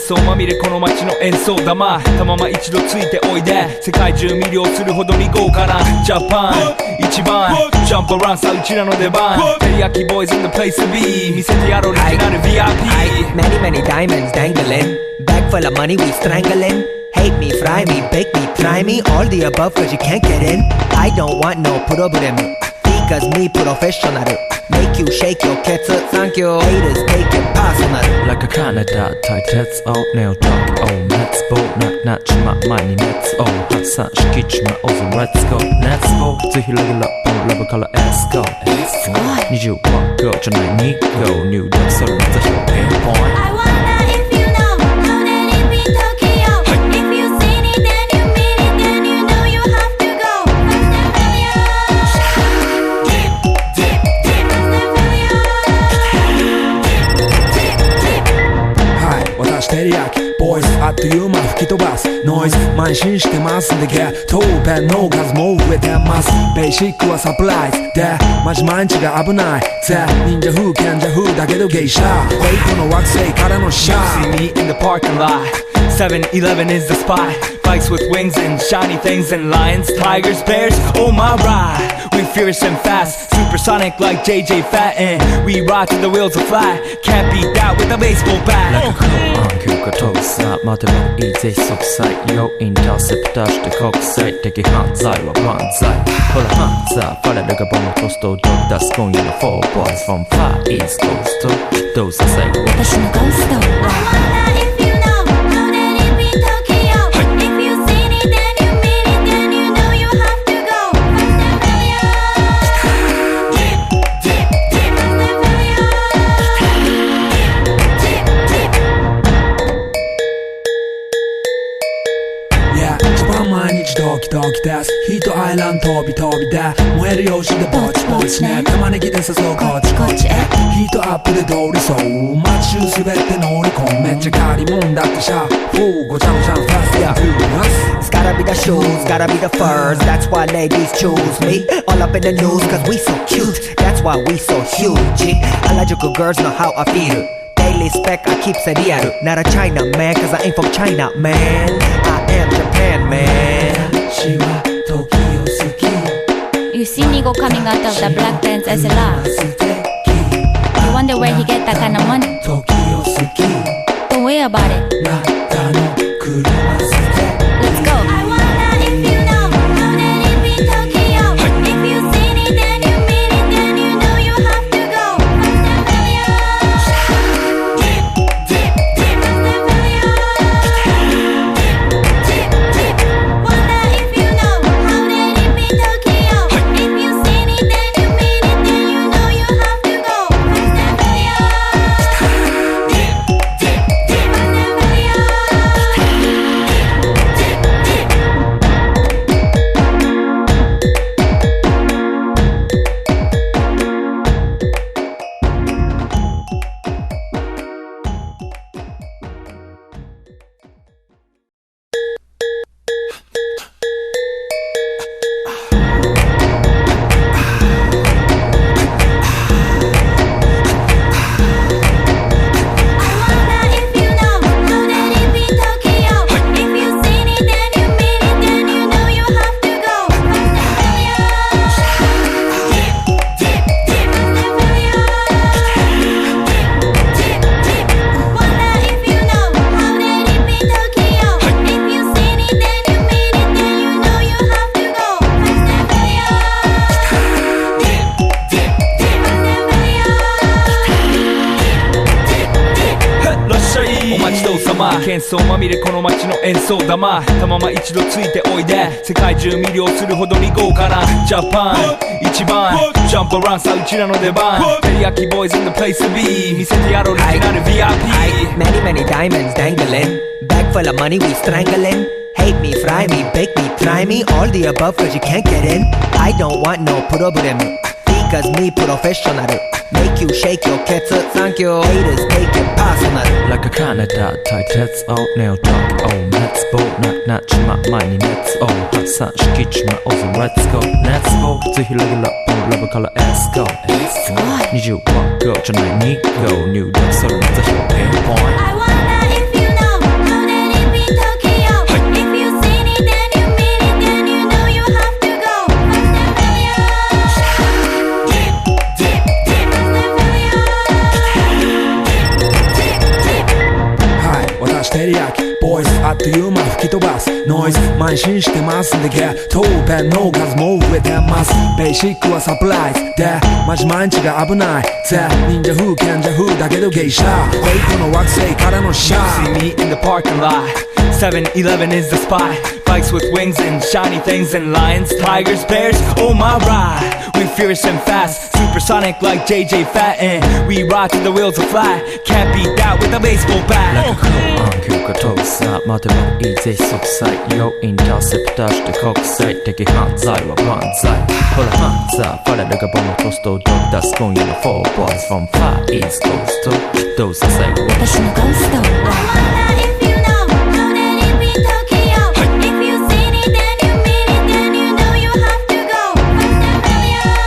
騒まみれこの街の演奏玉たまま一度ついておいで世界中魅了するほどに豪華なジャパン一番ジャンプアランさうちらの出番テリヤキボーイズ in the place to be 見せてやろうオリジナル VIP Many many diamonds dangling Bag full of money we strangling Hate me, fry me, bake me, try me All the above cause you can't get in I don't want no problem Because me professional Make you shake your cats Thank you Haters take it personal Like a Canada 大鉄をネオトーク Oh let's go なっちま前に熱を発散しきちまおうぜ Let's go Let's go ぜひレギュラーポンラブからエスコ20ワッゴじゃない2号入力するのぜひピンポイント I wonder if you know How did it be Tokyo If you seen it then you mean it Then you know you have to go First and furious Dip, dip, dip First and furious はい私テリヤキボイスあっという間吹き飛ばすノイズ慢心してますんでゲットペンの数も増えてますベーシックはサプライズでマジ毎日が危ないぜ忍者風賢者風だけど芸者フェイクの惑星からのシャ You see me in the parking lot 7-Eleven is the spot Bikes with wings and shiny things and lions, tigers, bears, oh my ride We fierce and fast, supersonic like JJ Fatten We ride till the wheels are flat Can't beat that with a baseball bat Like a cool on 急が飛ぶさ待てばいいぜ即歳よインターセプターして国際的犯罪は万歳ほらハンザーファレルがボムコストをドク出す今夜の4 boys from far east coast どうさせ私のゴースト I wonder if you know How did it be Tokyo If you seen it then you mean it Then you know you have to go First and furious Dip, dip, dip First and furious Dip, dip, dip Yeah 一番毎日ドキドキですヒートアイランド飛び飛びで燃えるよしでぼちぼちね玉ねぎで誘うこっちこっちへヒートアップで通りそう街中すべて乗り込むめっちゃ借りもんだってシャフーごちゃごちゃファストやフーナス It's gotta be the shoes, gotta be the furs That's why ladies choose me All up in the news cause we so cute That's why we so huge Harajuku girls know how I feel Daily spec I keep it real Not a China man cause I ain't from China man I am Japan man 私は時を好き You see Nigo coming out of the black pants SLR You wonder where he get that kind of money 時を好き Don't worry about it なたの車捨て Let's go I wonder if you know How did it be Tokyo If you seen it then you mean it Then you know you have to go First and furious Dip, dip, dip First and furious Dip, dip, dip Wonder if you know How did it be Tokyo If you seen it then you mean it Then you know you have to go First and furious Dip, dip, dip First and喧騒まみれこの街の演奏玉たまま一度ついておいで世界中魅了するほどに豪華なジャパン一番ジャンプアランさうちらの出番テリヤキボーイズ in the place to be 見せてやろうオリジナル VIP Many many diamonds dangling Bag full of money we strangling Hate me, fry me, bake me, try me All the above cause you can't get in I don't want no problem Because me professional Make you shake your cats Thank you Haters take it personal Like a Canada 大鉄をネオトーク Oh let's go なっちま前に熱を発散しきちまおうぜ Let's go Let's go ぜひレギュラーポンラブからエスコ20ワッゴじゃない2号入力するのぜひピンポイント I wonder if you know という間吹き飛ばすノイズ慢心してますんでゲットペンの数も増えてますベーシックはサプライズでマジ毎日が危ないぜ忍者風賢者風だけど芸者フェイクの惑星からのシャ See me in the parking lot 7-Eleven is the spot Bikes with wings and shiny things and lions, tigers, bears, oh my ride We fierce and fast, supersonic like JJ Fat And we ride till the wheels are flat Can't beat that with a baseball bat 暗球が遠さ待てばいいぜ即歳よインターセプターして国際的犯罪は万歳ほらハンザーファレルがボムトストをドク出す今夜の4 boys from Far East Coast どうさせ私のゴースト